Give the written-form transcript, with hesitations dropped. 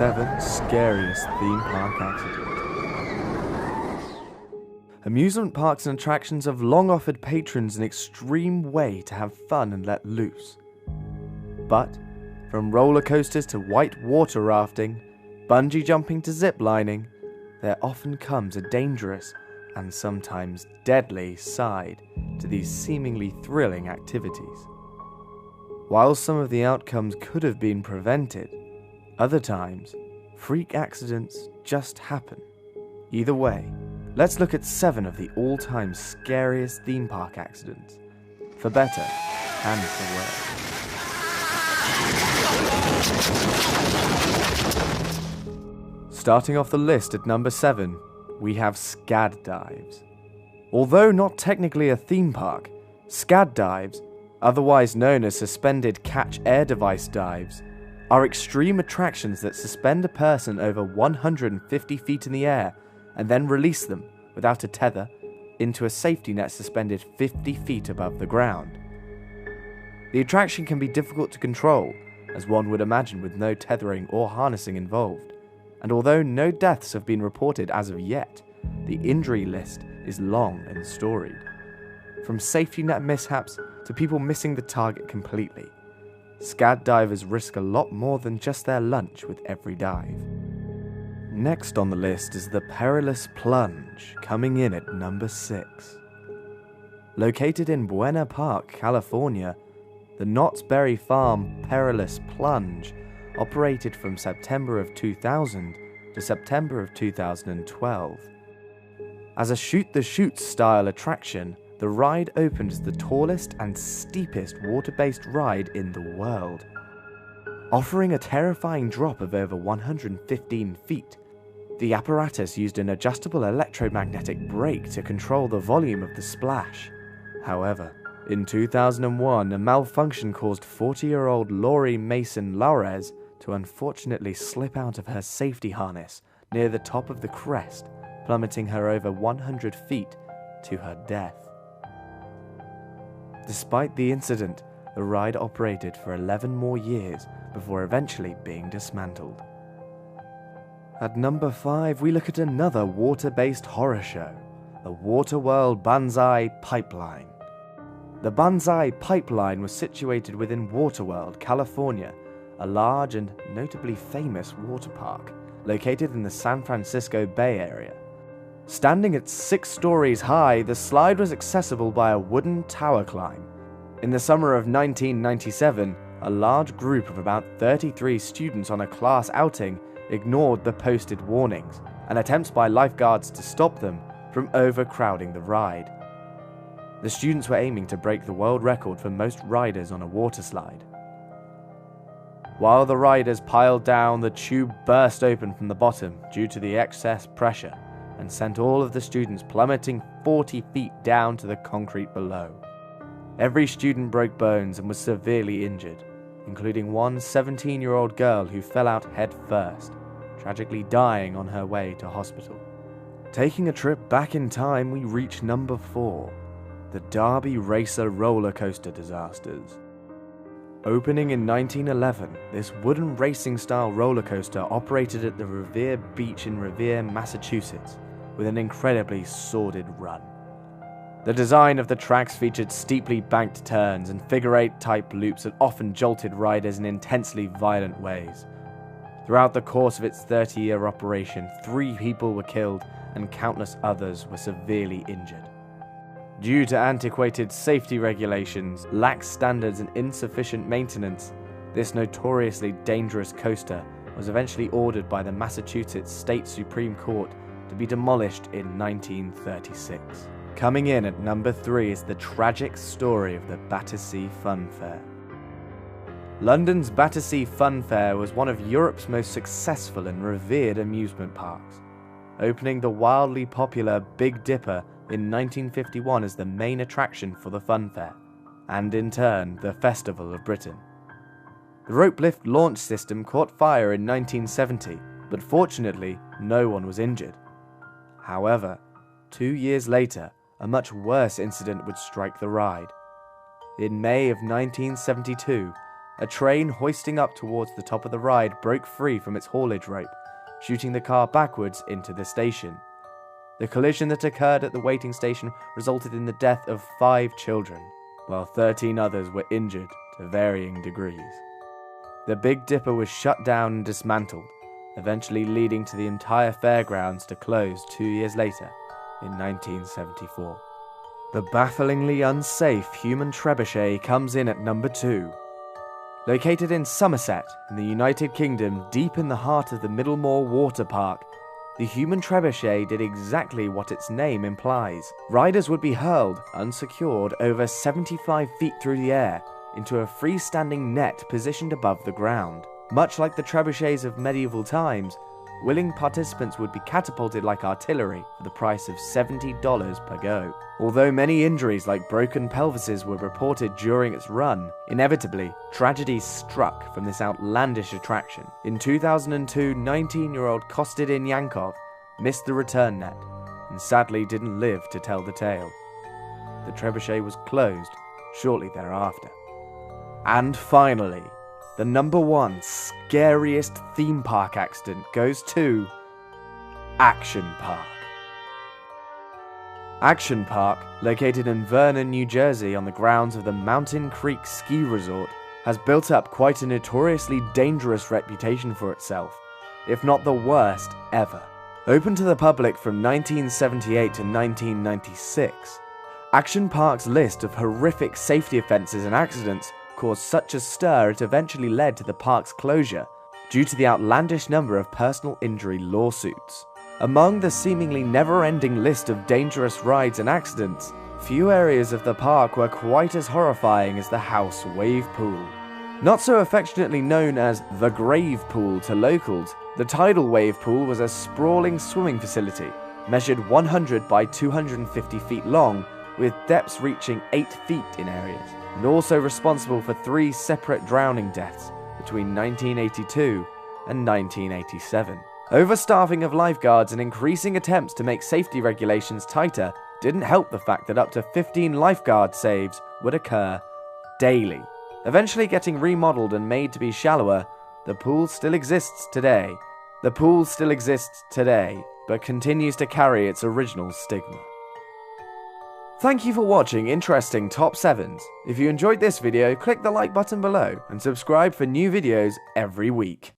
7 scariest theme park accidents. Amusement parks and attractions have long offered patrons an extreme way to have fun and let loose. But, from roller coasters to white water rafting, bungee jumping to zip lining, there often comes a dangerous and sometimes deadly side to these seemingly thrilling activities. While some of the outcomes could have been prevented, other times, freak accidents just happen. Either way, let's look at 7 of the all-time scariest theme park accidents, for better and for worse. Starting off the list at number 7, we have SCAD dives. Although not technically a theme park, SCAD dives, otherwise known as suspended catch air device dives, are extreme attractions that suspend a person over 150 feet in the air and then release them, without a tether, into a safety net suspended 50 feet above the ground. The attraction can be difficult to control, as one would imagine with no tethering or harnessing involved, and although no deaths have been reported as of yet, the injury list is long and storied. From safety net mishaps to people missing the target completely, SCAD divers risk a lot more than just their lunch with every dive. Next on the list is the Perilous Plunge, coming in at number 6. Located in Buena Park, California, the Knott's Berry Farm Perilous Plunge operated from September of 2000 to September of 2012. As a shoot-the-chute style attraction, the ride opened as the tallest and steepest water-based ride in the world, offering a terrifying drop of over 115 feet. The apparatus used an adjustable electromagnetic brake to control the volume of the splash. However, in 2001, a malfunction caused 40-year-old Lori Mason Laurez to unfortunately slip out of her safety harness near the top of the crest, plummeting her over 100 feet to her death. Despite the incident, the ride operated for 11 more years before eventually being dismantled. At number 5, we look at another water-based horror show, the Waterworld Banzai Pipeline. The Banzai Pipeline was situated within Waterworld, California, a large and notably famous water park located in the San Francisco Bay Area. Standing at 6 stories high, the slide was accessible by a wooden tower climb. In the summer of 1997, a large group of about 33 students on a class outing ignored the posted warnings and attempts by lifeguards to stop them from overcrowding the ride. The students were aiming to break the world record for most riders on a water slide. While the riders piled down, the tube burst open from the bottom due to the excess pressure and sent all of the students plummeting 40 feet down to the concrete below. Every student broke bones and was severely injured, including one 17-year-old girl who fell out head first, tragically dying on her way to hospital. Taking a trip back in time, we reach number 4, the Derby Racer roller coaster disasters. Opening in 1911, this wooden racing-style roller coaster operated at the Revere Beach in Revere, Massachusetts, with an incredibly sordid run. The design of the tracks featured steeply banked turns and figure-8-type loops that often jolted riders in intensely violent ways. Throughout the course of its 30-year operation, 3 people were killed and countless others were severely injured. Due to antiquated safety regulations, lax standards and insufficient maintenance, this notoriously dangerous coaster was eventually ordered by the Massachusetts State Supreme Court to be demolished in 1936. Coming in at number 3 is the tragic story of the Battersea Fun Fair. London's Battersea Fun Fair was one of Europe's most successful and revered amusement parks, opening the wildly popular Big Dipper in 1951 as the main attraction for the fun fair, and in turn, the Festival of Britain. The rope lift launch system caught fire in 1970, but fortunately, no one was injured. However, 2 years later, a much worse incident would strike the ride. In May of 1972, a train hoisting up towards the top of the ride broke free from its haulage rope, shooting the car backwards into the station. The collision that occurred at the waiting station resulted in the death of 5 children, while 13 others were injured to varying degrees. The Big Dipper was shut down and dismantled, eventually leading to the entire fairgrounds to close 2 years later, in 1974. The bafflingly unsafe human trebuchet comes in at number 2. Located in Somerset, in the United Kingdom, deep in the heart of the Middlemore Water Park, the human trebuchet did exactly what its name implies. Riders would be hurled, unsecured, over 75 feet through the air, into a freestanding net positioned above the ground. Much like the trebuchets of medieval times, willing participants would be catapulted like artillery for the price of $70 per go. Although many injuries like broken pelvises were reported during its run, inevitably, tragedy struck from this outlandish attraction. In 2002, 19-year-old Kostadin Yankov missed the return net and sadly didn't live to tell the tale. The trebuchet was closed shortly thereafter. And finally, the number 1 scariest theme park accident goes to Action Park. Action Park, located in Vernon, New Jersey on the grounds of the Mountain Creek Ski Resort, has built up quite a notoriously dangerous reputation for itself, if not the worst ever. Open to the public from 1978 to 1996, Action Park's list of horrific safety offences and accidents caused such a stir it eventually led to the park's closure due to the outlandish number of personal injury lawsuits. Among the seemingly never-ending list of dangerous rides and accidents, few areas of the park were quite as horrifying as the House Wave Pool. Not so affectionately known as the Grave Pool to locals, the Tidal Wave Pool was a sprawling swimming facility, measured 100 by 250 feet long, with depths reaching 8 feet in areas, and also responsible for 3 separate drowning deaths between 1982 and 1987. Overstaffing of lifeguards and increasing attempts to make safety regulations tighter didn't help the fact that up to 15 lifeguard saves would occur daily. Eventually getting remodeled and made to be shallower, the pool still exists today. The pool still exists today, but continues to carry its original stigma. Thank you for watching interesting top 7s. If you enjoyed this video, click the like button below and subscribe for new videos every week.